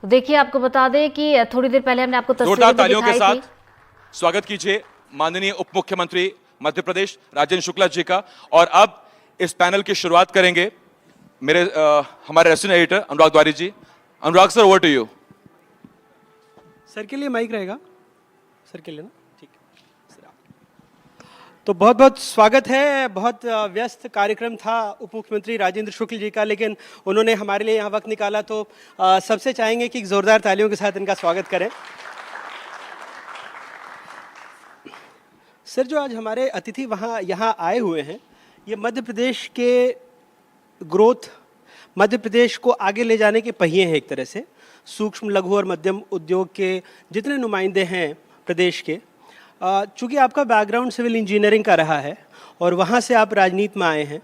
तो देखिए, आपको बता दें कि थोड़ी देर पहले हमने आपको जोरदार तस्वीरें भी तालियों के दिखाई थी। साथ स्वागत कीजिए माननीय उप मुख्यमंत्री मध्य प्रदेश राजेंद्र शुक्ला जी का। और अब इस पैनल की शुरुआत करेंगे हमारे resident editor Anurag Dwari ji. Anurag sir, over to you. Sir के लिए माइक रहेगा, सर के लिए ना, ठीक है सर। तो बहुत बहुत स्वागत है। बहुत व्यस्त कार्यक्रम था उप मुख्यमंत्री राजेंद्र शुक्ल जी का, लेकिन उन्होंने हमारे लिए यहाँ वक्त निकाला, तो सबसे चाहेंगे कि जोरदार तालियों के साथ इनका स्वागत करें। सर, जो आज हमारे अतिथि यहाँ आए हुए हैं, ये मध्य प्रदेश के ग्रोथ, मध्य प्रदेश को आगे ले जाने के पहिए हैं। एक तरह से सूक्ष्म लघु और मध्यम उद्योग के जितने नुमाइंदे हैं प्रदेश के, चूँकि आपका बैकग्राउंड सिविल इंजीनियरिंग का रहा है और वहाँ से आप राजनीति में आए हैं,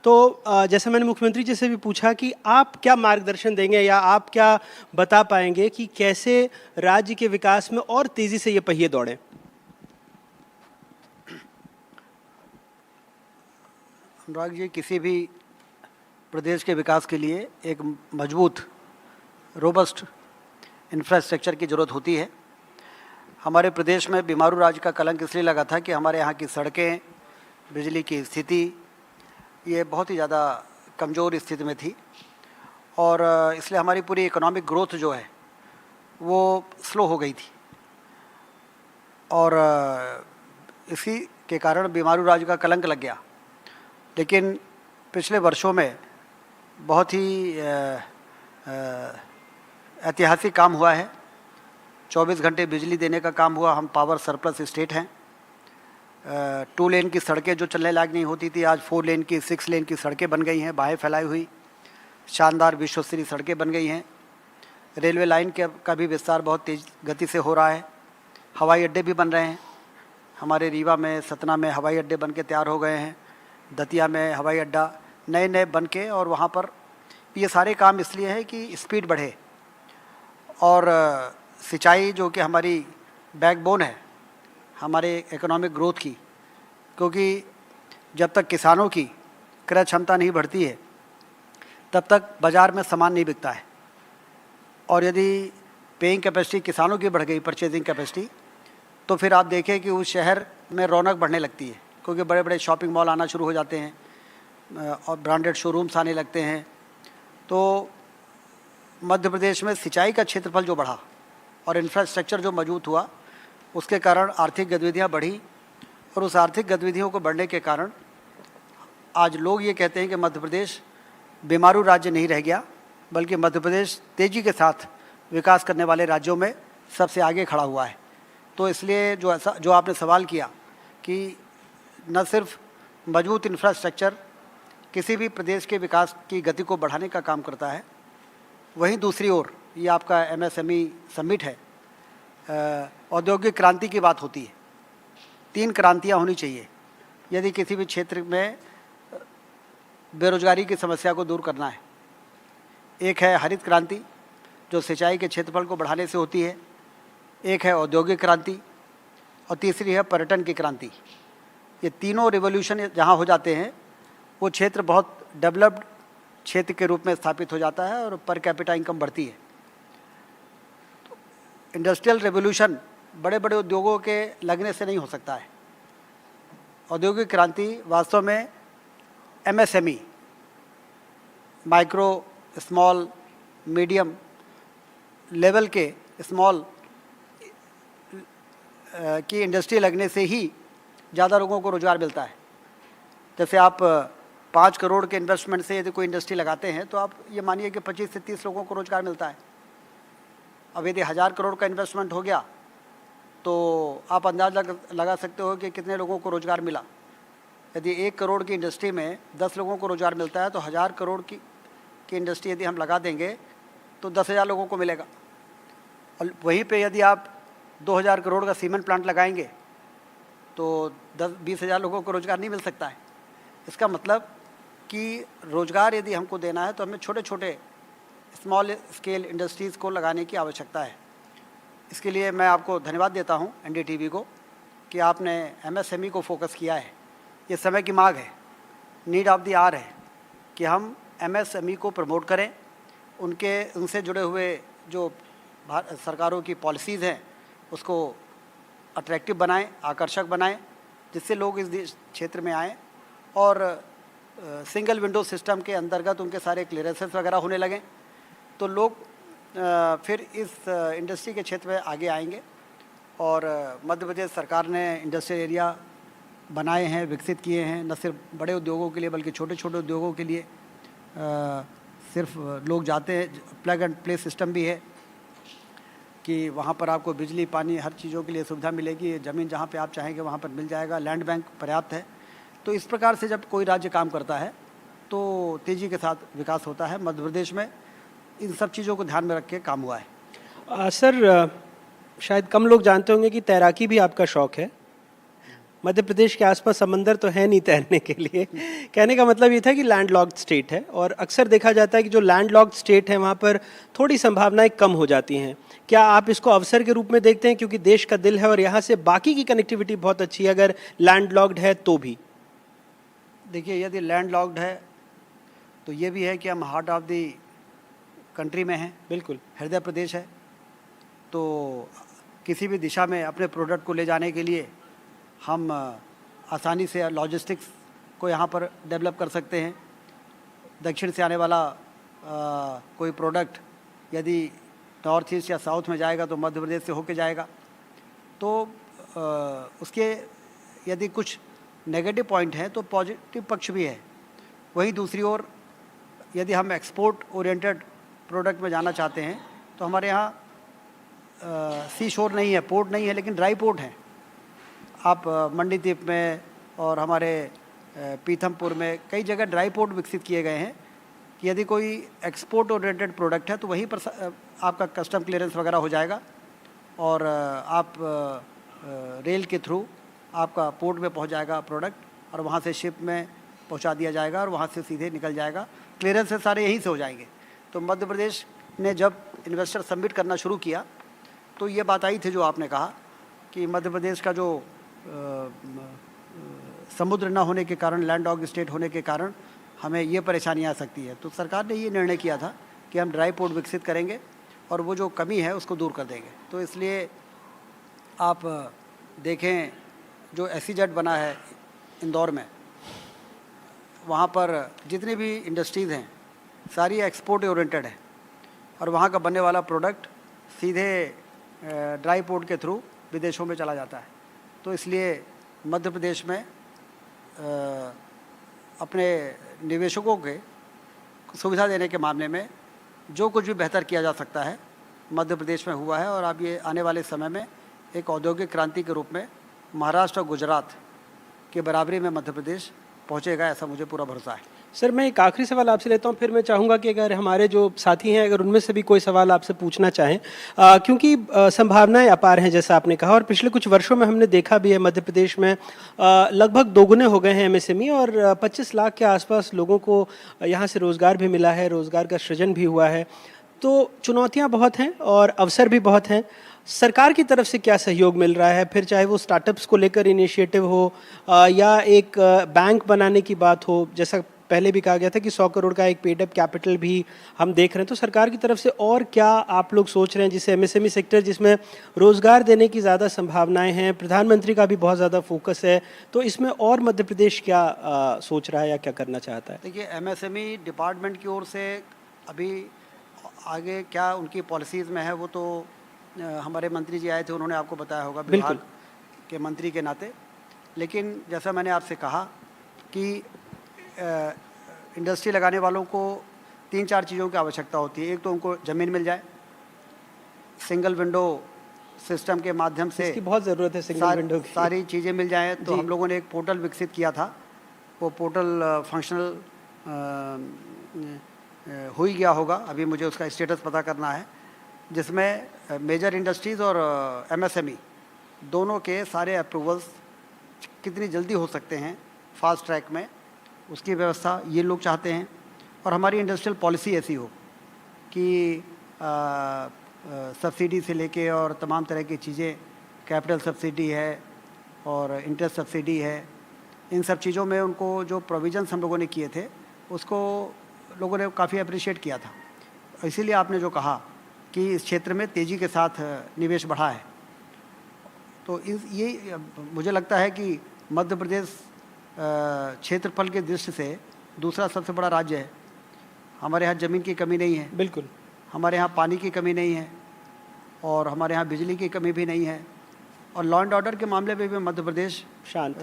तो जैसा मैंने मुख्यमंत्री जी से भी पूछा कि आप क्या मार्गदर्शन देंगे या आप क्या बता पाएंगे कि कैसे राज्य के विकास में और तेज़ी से ये पहिए दौड़ें। अनुराग जी, किसी भी प्रदेश के विकास के लिए एक मजबूत रोबस्ट इंफ्रास्ट्रक्चर की ज़रूरत होती है। हमारे प्रदेश में बीमारू राज का कलंक इसलिए लगा था कि हमारे यहाँ की सड़कें, बिजली की स्थिति ये बहुत ही ज़्यादा कमज़ोर स्थिति में थी और इसलिए हमारी पूरी इकोनॉमिक ग्रोथ जो है वो स्लो हो गई थी और इसी के कारण बीमारू राज का कलंक लग गया। लेकिन पिछले वर्षों में बहुत ही ऐतिहासिक काम हुआ है। 24 घंटे बिजली देने का काम हुआ। हम पावर सरप्लस स्टेट हैं। 2 लेन की सड़कें जो चलने लायक नहीं होती थी, आज 4 लेन की 6 लेन की सड़कें बन गई हैं, बाहें फैलाई हुई शानदार विश्वस्तरीय सड़कें बन गई हैं। रेलवे लाइन का भी विस्तार बहुत तेज़ गति से हो रहा है। हवाई अड्डे भी बन रहे हैं। हमारे रीवा में, सतना में हवाई अड्डे बन के तैयार हो गए हैं। दतिया में हवाई अड्डा नए नए बन के, और वहाँ पर ये सारे काम इसलिए है कि स्पीड बढ़े और सिंचाई जो कि हमारी बैकबोन है हमारे इकोनॉमिक ग्रोथ की, क्योंकि जब तक किसानों की क्रय क्षमता नहीं बढ़ती है तब तक बाज़ार में सामान नहीं बिकता है। और यदि पेइंग कैपेसिटी किसानों की बढ़ गई, परचेजिंग कैपेसिटी, तो फिर आप देखें कि उस शहर में रौनक बढ़ने लगती है, क्योंकि बड़े बड़े शॉपिंग मॉल आना शुरू हो जाते हैं और ब्रांडेड शोरूम्स आने लगते हैं। तो मध्य प्रदेश में सिंचाई का क्षेत्रफल जो बढ़ा और इंफ्रास्ट्रक्चर जो मजबूत हुआ, उसके कारण आर्थिक गतिविधियां बढ़ी और उस आर्थिक गतिविधियों को बढ़ने के कारण आज लोग ये कहते हैं कि मध्य प्रदेश बीमारू राज्य नहीं रह गया, बल्कि मध्य प्रदेश तेज़ी के साथ विकास करने वाले राज्यों में सबसे आगे खड़ा हुआ है। तो इसलिए जो आपने सवाल किया कि न सिर्फ मजबूत इंफ्रास्ट्रक्चर किसी भी प्रदेश के विकास की गति को बढ़ाने का काम करता है, वहीं दूसरी ओर ये आपका MSME समिट है, औद्योगिक क्रांति की बात होती है। 3 क्रांतियाँ होनी चाहिए यदि किसी भी क्षेत्र में बेरोजगारी की समस्या को दूर करना है। एक है हरित क्रांति जो सिंचाई के क्षेत्रफल को बढ़ाने से होती है, एक है औद्योगिक क्रांति और तीसरी है पर्यटन की क्रांति। ये तीनों रिवोल्यूशन जहाँ हो जाते हैं वो क्षेत्र बहुत डेवलप्ड क्षेत्र के रूप में स्थापित हो जाता है और पर कैपिटा इनकम बढ़ती है। तो इंडस्ट्रियल रेवोल्यूशन बड़े बड़े उद्योगों के लगने से नहीं हो सकता है। औद्योगिक क्रांति वास्तव में MSME, micro small medium level के स्मॉल की इंडस्ट्री लगने से ही ज़्यादा लोगों को रोज़गार मिलता है। जैसे आप 5 करोड़ के इन्वेस्टमेंट से यदि कोई इंडस्ट्री लगाते हैं तो आप ये मानिए कि 25 से 30 लोगों को रोज़गार मिलता है। अब यदि 1000 करोड़ का इन्वेस्टमेंट हो गया तो आप अंदाज़ा लगा सकते हो कि कितने लोगों को रोज़गार मिला। यदि 1 करोड़ की इंडस्ट्री में 10 लोगों को रोज़गार मिलता है तो 1000 करोड़ की इंडस्ट्री यदि हम लगा देंगे तो 10,000 लोगों को मिलेगा। और वहीं पे यदि आप 2000 करोड़ का सीमेंट प्लांट लगाएंगे तो 10-20,000 लोगों को रोज़गार नहीं मिल सकता है। इसका मतलब कि रोज़गार यदि हमको देना है तो हमें छोटे छोटे स्मॉल स्केल इंडस्ट्रीज़ को लगाने की आवश्यकता है। इसके लिए मैं आपको धन्यवाद देता हूं NDTV को कि आपने MSME को फोकस किया है। ये समय की मांग है, नीड ऑफ द आवर है कि हम MSME को प्रमोट करें, उनसे जुड़े हुए जो सरकारों की पॉलिसीज़ हैं उसको अट्रैक्टिव बनाएं, आकर्षक बनाएं, जिससे लोग इस क्षेत्र में आएँ और सिंगल विंडो सिस्टम के अंतर्गत उनके सारे क्लियरेंसेस वगैरह होने लगें, तो लोग फिर इस इंडस्ट्री के क्षेत्र में आगे आएंगे। और मध्य प्रदेश सरकार ने इंडस्ट्रियल एरिया बनाए हैं, विकसित किए हैं, न सिर्फ बड़े उद्योगों के लिए बल्कि छोटे छोटे उद्योगों के लिए सिर्फ लोग जाते हैं। प्लग एंड प्ले सिस्टम भी है कि वहाँ पर आपको बिजली, पानी, हर चीज़ों के लिए सुविधा मिलेगी। ज़मीन जहाँ पे आप चाहेंगे वहाँ पर मिल जाएगा। लैंड बैंक पर्याप्त है। तो इस प्रकार से जब कोई राज्य काम करता है तो तेज़ी के साथ विकास होता है। मध्य प्रदेश में इन सब चीज़ों को ध्यान में रख के काम हुआ है। सर, शायद कम लोग जानते होंगे कि तैराकी भी आपका शौक़ है। मध्य प्रदेश के आसपास समंदर तो है नहीं तैरने के लिए। कहने का मतलब ये था कि लैंडलॉक्ड स्टेट है और अक्सर देखा जाता है कि जो लैंडलॉक्ड स्टेट है वहाँ पर थोड़ी संभावनाएं कम हो जाती हैं। क्या आप इसको अवसर के रूप में देखते हैं, क्योंकि देश का दिल है और यहाँ से बाकी की कनेक्टिविटी बहुत अच्छी है अगर लैंडलॉक्ड है तो भी? देखिए, यदि लैंडलॉक्ड है तो ये भी है कि हम हार्ट ऑफ द कंट्री में हैं। बिल्कुल, हृदय प्रदेश है। तो किसी भी दिशा में अपने प्रोडक्ट को ले जाने के लिए हम आसानी से लॉजिस्टिक्स को यहाँ पर डेवलप कर सकते हैं। दक्षिण से आने वाला कोई प्रोडक्ट यदि नॉर्थ ईस्ट या साउथ में जाएगा तो मध्य प्रदेश से होके जाएगा। तो उसके यदि कुछ नेगेटिव पॉइंट हैं तो पॉजिटिव पक्ष भी है। वहीं दूसरी ओर यदि हम एक्सपोर्ट ओरिएंटेड प्रोडक्ट में जाना चाहते हैं तो हमारे यहाँ सी शोर नहीं है, पोर्ट नहीं है, लेकिन ड्राई पोर्ट हैं। आप मंडीदीप में और हमारे पीथमपुर में कई जगह ड्राई पोर्ट विकसित किए गए हैं कि यदि कोई एक्सपोर्ट ओरिएंटेड प्रोडक्ट है तो वहीं पर आपका कस्टम क्लियरेंस वगैरह हो जाएगा और आप रेल के थ्रू आपका पोर्ट में पहुंच जाएगा प्रोडक्ट और वहां से शिप में पहुंचा दिया जाएगा और वहां से सीधे निकल जाएगा। क्लियरेंस से सारे यहीं से हो जाएंगे। तो मध्य प्रदेश ने जब इन्वेस्टर सबमिट करना शुरू किया तो ये बात आई थी जो आपने कहा कि मध्य प्रदेश का जो समुद्र न होने के कारण, लैंड लॉक्ड स्टेट होने के कारण हमें ये परेशानी आ सकती है। तो सरकार ने ये निर्णय किया था कि हम ड्राई पोर्ट विकसित करेंगे और वो जो कमी है उसको दूर कर देंगे। तो इसलिए आप देखें जो SEZ बना है इंदौर में, वहाँ पर जितनी भी इंडस्ट्रीज़ हैं सारी एक्सपोर्ट ओरिएंटेड है और वहाँ का बनने वाला प्रोडक्ट सीधे ड्राई पोर्ट के थ्रू विदेशों में चला जाता है। तो इसलिए मध्य प्रदेश में अपने निवेशकों के सुविधा देने के मामले में जो कुछ भी बेहतर किया जा सकता है मध्य प्रदेश में हुआ है और अब ये आने वाले समय में एक औद्योगिक क्रांति के रूप में महाराष्ट्र और गुजरात के बराबरी में मध्य प्रदेश पहुंचेगा, ऐसा मुझे पूरा भरोसा है। सर, मैं एक आखिरी सवाल आपसे लेता हूं, फिर मैं चाहूँगा कि अगर हमारे जो साथी हैं अगर उनमें से भी कोई सवाल आपसे पूछना चाहें, क्योंकि संभावनाएं अपार हैं जैसा आपने कहा और पिछले कुछ वर्षों में हमने देखा भी है मध्य प्रदेश में लगभग दोगुने हो गए हैं MSME और 25 लाख के आसपास लोगों को यहाँ से रोज़गार भी मिला है, रोज़गार का सृजन भी हुआ है। तो चुनौतियाँ बहुत हैं और अवसर भी बहुत हैं। सरकार की तरफ से क्या सहयोग मिल रहा है, फिर चाहे वो स्टार्टअप्स को लेकर इनिशिएटिव हो या एक बैंक बनाने की बात हो, जैसा पहले भी कहा गया था कि 100 करोड़ का एक पेड अप कैपिटल भी हम देख रहे हैं। तो सरकार की तरफ से और क्या आप लोग सोच रहे हैं जिससे MSME सेक्टर जिसमें रोज़गार देने की ज़्यादा संभावनाएं हैं, प्रधानमंत्री का भी बहुत ज़्यादा फोकस है, तो इसमें और मध्य प्रदेश क्या सोच रहा है या क्या करना चाहता है? देखिए, MSME डिपार्टमेंट की ओर से अभी आगे क्या उनकी पॉलिसीज़ में है वो तो हमारे मंत्री जी आए थे, उन्होंने आपको बताया होगा विभाग के मंत्री के नाते। लेकिन जैसा मैंने आपसे कहा कि इंडस्ट्री लगाने वालों को 3-4 चीज़ों की आवश्यकता होती है। एक तो उनको ज़मीन मिल जाए, सिंगल विंडो सिस्टम के माध्यम से इसकी बहुत ज़रूरत है, सिंगल विंडो की सारी चीज़ें मिल जाएँ। तो हम लोगों ने एक पोर्टल विकसित किया था, वो पोर्टल फंक्शनल हो ही गया होगा, अभी मुझे उसका स्टेटस पता करना है, जिसमें मेजर इंडस्ट्रीज़ और MSME दोनों के सारे अप्रूवल्स कितनी जल्दी हो सकते हैं फास्ट ट्रैक में, उसकी व्यवस्था ये लोग चाहते हैं। और हमारी इंडस्ट्रियल पॉलिसी ऐसी हो कि सब्सिडी से लेके और तमाम तरह की चीज़ें, कैपिटल सब्सिडी है और इंटरेस्ट सब्सिडी है, इन सब चीज़ों में उनको जो प्रोविजंस हम लोगों ने किए थे उसको लोगों ने काफ़ी अप्रिशिएट किया था। इसीलिए आपने जो कहा कि इस क्षेत्र में तेज़ी के साथ निवेश बढ़ा है। तो ये मुझे लगता है कि मध्य प्रदेश क्षेत्रफल के दृष्टि से दूसरा सबसे बड़ा राज्य है। हमारे यहाँ ज़मीन की कमी नहीं है, बिल्कुल। हमारे यहाँ पानी की कमी नहीं है, और हमारे यहाँ बिजली की कमी भी नहीं है, और लॉ एंड ऑर्डर के मामले में भी मध्य प्रदेश शांत,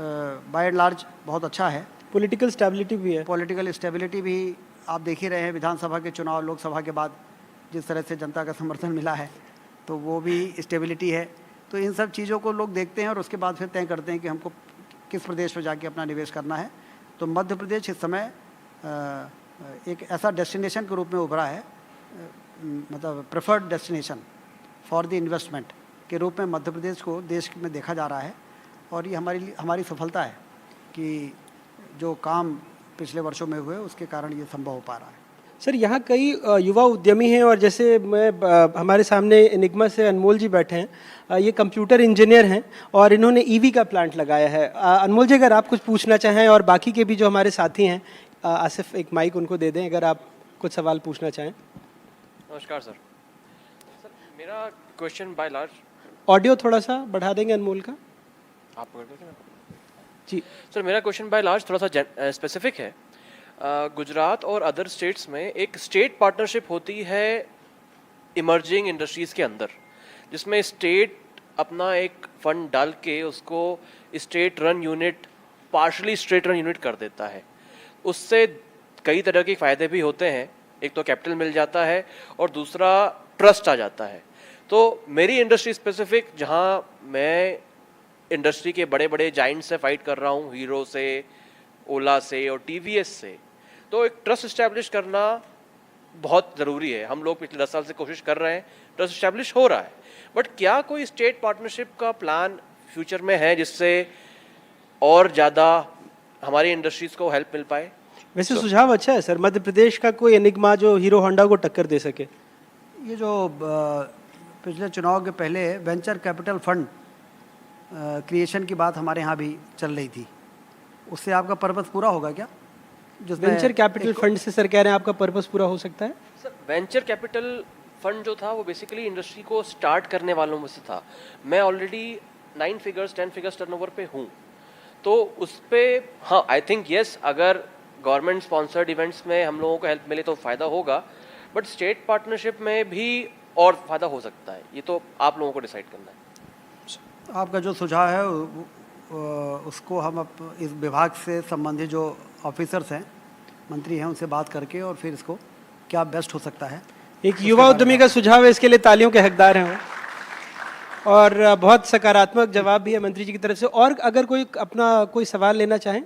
बाय एंड लार्ज बहुत अच्छा है। पॉलिटिकल स्टेबिलिटी भी है। पॉलिटिकल स्टेबिलिटी भी आप देख ही रहे हैं, विधानसभा के चुनाव, लोकसभा के बाद जिस तरह से जनता का समर्थन मिला है, तो वो भी स्टेबिलिटी है। तो इन सब चीज़ों को लोग देखते हैं और उसके बाद फिर तय करते हैं कि हमको किस प्रदेश में जाके अपना निवेश करना है। तो मध्य प्रदेश इस समय एक ऐसा डेस्टिनेशन के रूप में उभरा है, मतलब preferred destination for the investment के रूप में मध्य प्रदेश को देश में देखा जा रहा है। और ये हमारी सफलता है कि जो काम पिछले वर्षों में हुए उसके कारण ये संभव हो पा रहा है। सर, यहाँ कई युवा उद्यमी हैं, और जैसे हमारे सामने एनिग्मा से अनमोल जी बैठे हैं, ये कंप्यूटर इंजीनियर हैं और इन्होंने ईवी का प्लांट लगाया है। अनमोल जी, अगर आप कुछ पूछना चाहें, और बाकी के भी जो हमारे साथी हैं, आसिफ एक माइक उनको दे दें अगर आप कुछ सवाल पूछना चाहें। नमस्कार सर। मेरा क्वेश्चन बाय लार्ज, ऑडियो थोड़ा सा बढ़ा देंगे अनमोल का। आप कर दोगे ना जी सर। मेरा क्वेश्चन बाय लार्ज थोड़ा सा स्पेसिफिक है। गुजरात और अदर स्टेट्स में एक स्टेट पार्टनरशिप होती है इमर्जिंग इंडस्ट्रीज़ के अंदर, जिसमें स्टेट अपना एक फंड डाल के उसको state run unit, partially state run unit कर देता है। उससे कई तरह के फ़ायदे भी होते हैं। एक तो कैपिटल मिल जाता है और दूसरा ट्रस्ट आ जाता है। तो मेरी इंडस्ट्री स्पेसिफिक, जहाँ मैं इंडस्ट्री के बड़े बड़े जाइंट से फाइट कर रहा हूँ, हीरो से, ओला से और टीवीएस से, तो एक ट्रस्ट इस्टेब्लिश करना बहुत ज़रूरी है। हम लोग पिछले 10 साल से कोशिश कर रहे हैं, ट्रस्ट इस्टेब्लिश हो रहा है। बट क्या कोई स्टेट पार्टनरशिप का प्लान फ्यूचर में है जिससे और ज़्यादा हमारी इंडस्ट्रीज़ को हेल्प मिल पाए? वैसे सुझाव अच्छा है सर, मध्य प्रदेश का कोई एनिग्मा जो हीरो होंडा को टक्कर दे सके। ये जो पिछले चुनाव के पहले वेंचर कैपिटल फंड क्रिएशन की बात हमारे यहाँ भी चल रही थी, उससे आपका पर्पस पूरा होगा क्या? वेंचर कैपिटल फंड से सर कह रहे हैं आपका पर्पस पूरा हो सकता है? सर, वेंचर कैपिटल फंड जो था वो बेसिकली इंडस्ट्री को स्टार्ट करने वालों में से था। मैं ऑलरेडी 9 फिगर्स 10 फिगर्स टर्नओवर पे हूँ, तो उस पर हाँ, आई थिंक यस, अगर गवर्नमेंट स्पॉन्सर्ड इवेंट्स में हम लोगों को हेल्प मिले तो फ़ायदा होगा, बट स्टेट पार्टनरशिप में भी और फ़ायदा हो सकता है। ये तो आप लोगों को डिसाइड करना है। आपका जो सुझाव है उसको हम इस विभाग से संबंधित जो ऑफिसर्स हैं, मंत्री हैं, उनसे बात करके और फिर इसको क्या बेस्ट हो सकता है। एक युवा उद्यमी का सुझाव है, इसके लिए तालियों के हकदार हैं वो, और बहुत सकारात्मक जवाब भी है मंत्री जी की तरफ से। और अगर कोई अपना कोई सवाल लेना चाहें,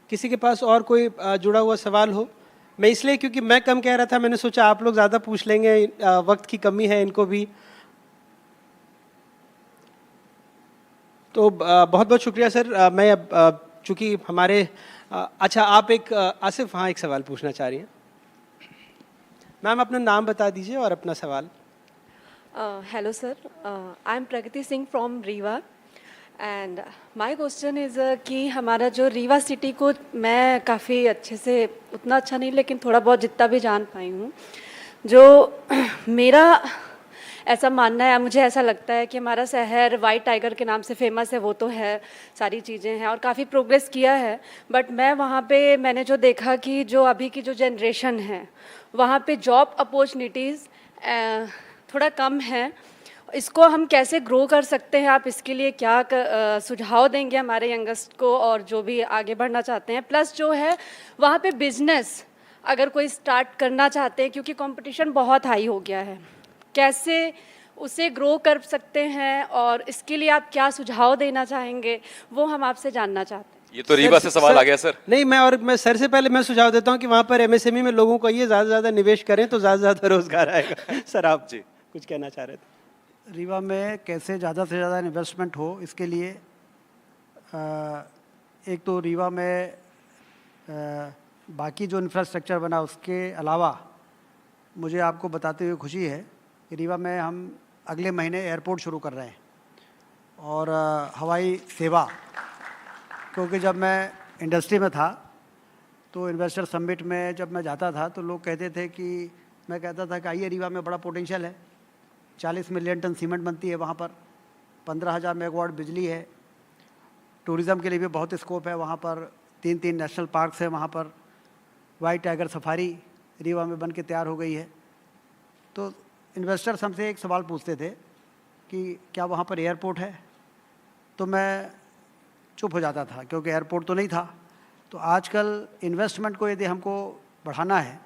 किसी के पास और कोई जुड़ा हुआ सवाल हो? मैं इसलिए क्योंकि मैं कम कह रहा था, मैंने सोचा आप लोग ज़्यादा पूछ लेंगे, वक्त की कमी है इनको भी। तो बहुत बहुत शुक्रिया सर। मैं अब चूँकि हमारे अच्छा, आप एक आसिफ, हाँ, एक सवाल पूछना चाह रही हैं। मैम अपना नाम बता दीजिए और अपना सवाल। Hello sir, I am Pragati Singh from Rewa and my question is कि हमारा जो रीवा सिटी को मैं काफ़ी अच्छे से, उतना अच्छा नहीं लेकिन थोड़ा बहुत जितना भी जान पाई हूँ, जो मेरा ऐसा मानना है, मुझे ऐसा लगता है कि हमारा शहर वाइट टाइगर के नाम से फेमस है, वो तो है, सारी चीज़ें हैं और काफ़ी प्रोग्रेस किया है। बट मैं वहाँ पे मैंने जो देखा कि जो अभी की जो जनरेशन है वहाँ पे जॉब अपॉर्चुनिटीज़ थोड़ा कम है। इसको हम कैसे ग्रो कर सकते हैं, आप इसके लिए क्या सुझाव देंगे हमारे यंगस्ट को और जो भी आगे बढ़ना चाहते हैं? प्लस जो है वहाँ पे बिजनेस अगर कोई स्टार्ट करना चाहते हैं, क्योंकि कंपटीशन बहुत हाई हो गया है, कैसे उसे ग्रो कर सकते हैं और इसके लिए आप क्या सुझाव देना चाहेंगे, वो हम आपसे जानना चाहते हैं। ये तो रीवा से सवाल आ गया सर। नहीं, मैं सर से पहले मैं सुझाव देता हूँ कि वहाँ पर एमएसएमई में लोगों को ये ज़्यादा से ज़्यादा निवेश करें तो ज़्यादा से ज़्यादा रोजगार आएगा। सर आप जी कुछ कहना चाह रहे थे? रीवा में कैसे ज़्यादा से ज़्यादा इन्वेस्टमेंट हो, इसके लिए एक तो रीवा में बाकी जो इंफ्रास्ट्रक्चर बना उसके अलावा मुझे आपको बताते हुए खुशी है कि रीवा में हम अगले महीने एयरपोर्ट शुरू कर रहे हैं और हवाई सेवा, क्योंकि जब मैं इंडस्ट्री में था तो इन्वेस्टर समिट में जब मैं जाता था तो लोग कहते थे कि मैं कहता था कि आइए रीवा में बड़ा पोटेंशियल है, 40 मिलियन टन सीमेंट बनती है वहाँ पर, 15,000 मेगावाट बिजली है, टूरिज़्म के लिए भी बहुत स्कोप है वहाँ पर, 3 नेशनल पार्क्स हैं वहाँ पर, वाइट टाइगर सफारी रीवा में बन के तैयार हो गई है। तो इन्वेस्टर्स हमसे एक सवाल पूछते थे कि क्या वहाँ पर एयरपोर्ट है, तो मैं चुप हो जाता था क्योंकि एयरपोर्ट तो नहीं था। तो आजकल इन्वेस्टमेंट को यदि हमको बढ़ाना है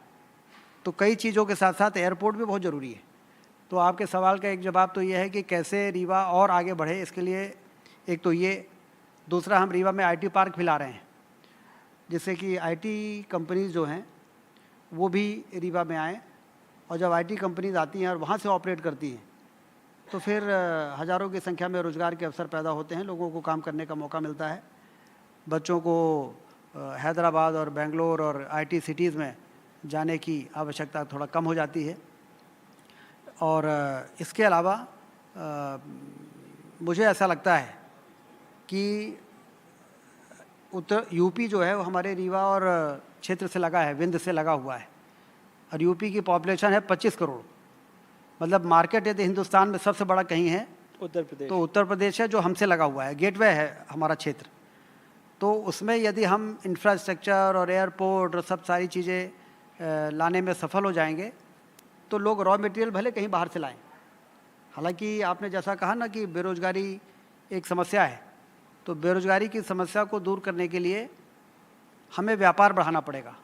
तो कई चीज़ों के साथ साथ एयरपोर्ट भी बहुत ज़रूरी है। तो आपके सवाल का एक जवाब तो ये है कि कैसे रीवा और आगे बढ़े, इसके लिए एक तो ये, दूसरा हम रीवा में आईटी पार्क भी ला रहे हैं, जिससे कि आईटी कंपनीज जो हैं वो भी रीवा में आएँ, और जब आईटी कंपनीज आती हैं और वहाँ से ऑपरेट करती हैं तो फिर हज़ारों की संख्या में रोज़गार के अवसर पैदा होते हैं, लोगों को काम करने का मौका मिलता है। बच्चों को हैदराबाद और बेंगलोर और आईटी सिटीज़ में जाने की आवश्यकता थोड़ा कम हो जाती है। और इसके अलावा मुझे ऐसा लगता है कि उत्तर यूपी जो है वो हमारे रीवा और क्षेत्र से लगा है, विंध्य से लगा हुआ है, और यूपी की पॉपुलेशन है 25 करोड़। मतलब मार्केट यदि हिंदुस्तान में सबसे बड़ा कहीं है उत्तर प्रदेश, तो उत्तर प्रदेश है, जो हमसे लगा हुआ है, गेटवे है हमारा क्षेत्र। तो उसमें यदि हम इंफ्रास्ट्रक्चर और एयरपोर्ट और सब सारी चीज़ें लाने में सफल हो जाएंगे तो लोग रॉ मटेरियल भले कहीं बाहर से लाएं। हालांकि आपने जैसा कहा ना कि बेरोज़गारी एक समस्या है, तो बेरोज़गारी की समस्या को दूर करने के लिए हमें व्यापार बढ़ाना पड़ेगा।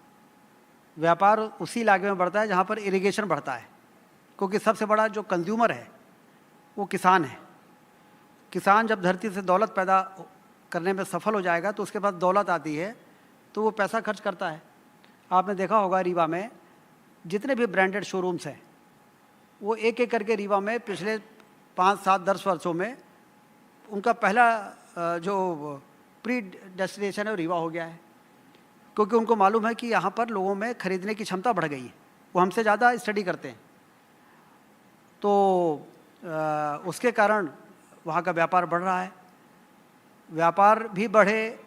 व्यापार उसी इलाके में बढ़ता है जहाँ पर इरिगेशन बढ़ता है, क्योंकि सबसे बड़ा जो कंज्यूमर है वो किसान है। किसान जब धरती से दौलत पैदा करने में सफल हो जाएगा तो उसके पास दौलत आती है तो वो पैसा खर्च करता है। आपने देखा होगा रीवा में जितने भी ब्रांडेड शोरूम्स हैं वो एक एक करके रीवा में पिछले 5, 7, 10 वर्षों में उनका पहला जो प्री डेस्टिनेशन है वो रीवा हो गया है, क्योंकि उनको मालूम है कि यहाँ पर लोगों में खरीदने की क्षमता बढ़ गई है, वो हमसे ज़्यादा स्टडी करते हैं। तो उसके कारण वहाँ का व्यापार बढ़ रहा है। व्यापार भी बढ़े,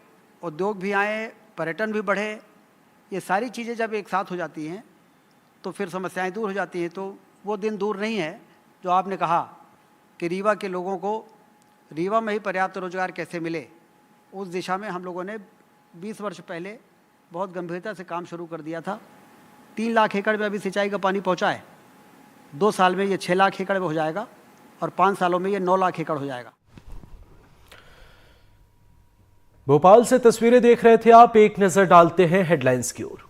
उद्योग भी आए, पर्यटन भी बढ़े, ये सारी चीज़ें जब एक साथ हो जाती हैं तो फिर समस्याएं दूर हो जाती हैं। तो वो दिन दूर नहीं है जो आपने कहा कि रीवा के लोगों को रीवा में ही पर्याप्त रोजगार कैसे मिले। उस दिशा में हम लोगों ने 20 वर्ष पहले बहुत गंभीरता से काम शुरू कर दिया था। 3 लाख एकड़ में अभी सिंचाई का पानी पहुँचा है, 2 साल में ये 6 लाख एकड़ में हो जाएगा और 5 सालों में ये 9 लाख एकड़ हो जाएगा। भोपाल से तस्वीरें देख रहे थे आप, एक नजर डालते हैं हेडलाइंस की ओर।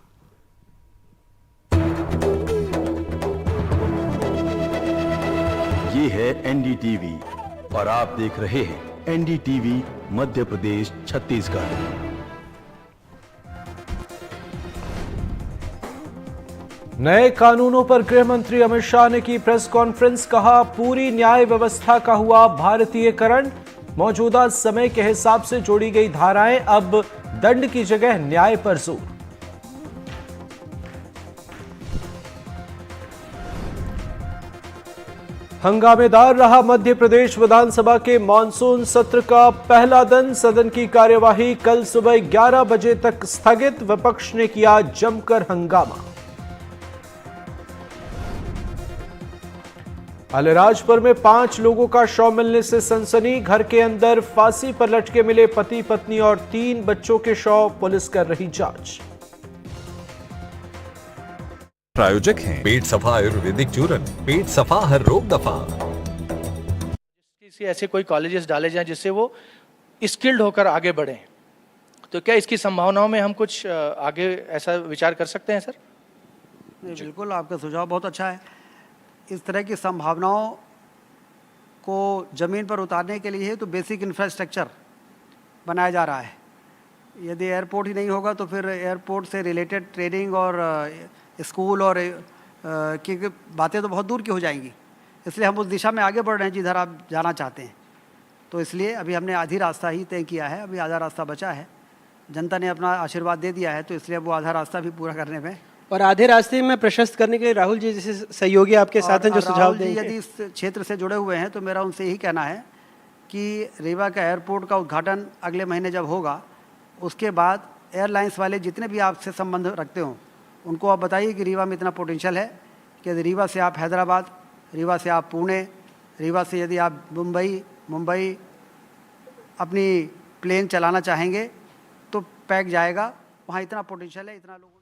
ये है एनडीटीवी और आप देख रहे हैं एनडीटीवी मध्य प्रदेश छत्तीसगढ़। नए कानूनों पर गृह मंत्री अमित शाह ने की प्रेस कॉन्फ्रेंस, कहा पूरी न्याय व्यवस्था का हुआ भारतीयकरण, मौजूदा समय के हिसाब से जोड़ी गई धाराएं अब दंड की जगह न्याय पर जोर। हंगामेदार रहा मध्य प्रदेश विधानसभा के मानसून सत्र का पहला दिन, सदन की कार्यवाही कल सुबह 11 बजे तक स्थगित, विपक्ष ने किया जमकर हंगामा। अलीराजपुर में 5 लोगों का शव मिलने से सनसनी, घर के अंदर फांसी पर लटके मिले पति पत्नी और 3 बच्चों के शव, पुलिस कर रही जांच। प्रायोजक हैं पेट सफा आयुर्वेदिक चूरन, पेट सफा हर रोग दफा। ऐसे कोई कॉलेजेस डाले जाएं जिससे वो स्किल्ड होकर आगे बढ़ें, तो क्या इसकी संभावनाओं में हम कुछ आगे ऐसा विचार कर सकते हैं सर? नहीं, बिल्कुल, आपका सुझाव बहुत अच्छा है। इस तरह की संभावनाओं को ज़मीन पर उतारने के लिए तो बेसिक इंफ्रास्ट्रक्चर बनाया जा रहा है। यदि एयरपोर्ट ही नहीं होगा तो फिर एयरपोर्ट से रिलेटेड ट्रेनिंग और स्कूल और की बातें तो बहुत दूर की हो जाएंगी। इसलिए हम उस दिशा में आगे बढ़ रहे हैं जिधर आप जाना चाहते हैं। तो इसलिए अभी हमने आधी रास्ता ही तय किया है, अभी आधा रास्ता बचा है। जनता ने अपना आशीर्वाद दे दिया है, तो इसलिए वो आधा रास्ता भी पूरा करने में। और आधे रास्ते में प्रशस्त करने के लिए राहुल जी जैसे सहयोगी आपके साथ हैं जो सुझाव देंगे। यदि इस क्षेत्र से जुड़े हुए हैं तो मेरा उनसे यही कहना है कि रीवा का एयरपोर्ट का उद्घाटन अगले महीने जब होगा, उसके बाद एयरलाइंस वाले जितने भी आपसे संबंध रखते हों उनको आप बताइए कि रीवा में इतना पोटेंशियल है कि यदि रीवा से आप हैदराबाद, रीवा से आप पुणे, रीवा से यदि आप मुंबई अपनी प्लेन चलाना चाहेंगे तो पैक जाएगा। वहाँ इतना पोटेंशियल है, इतना लोग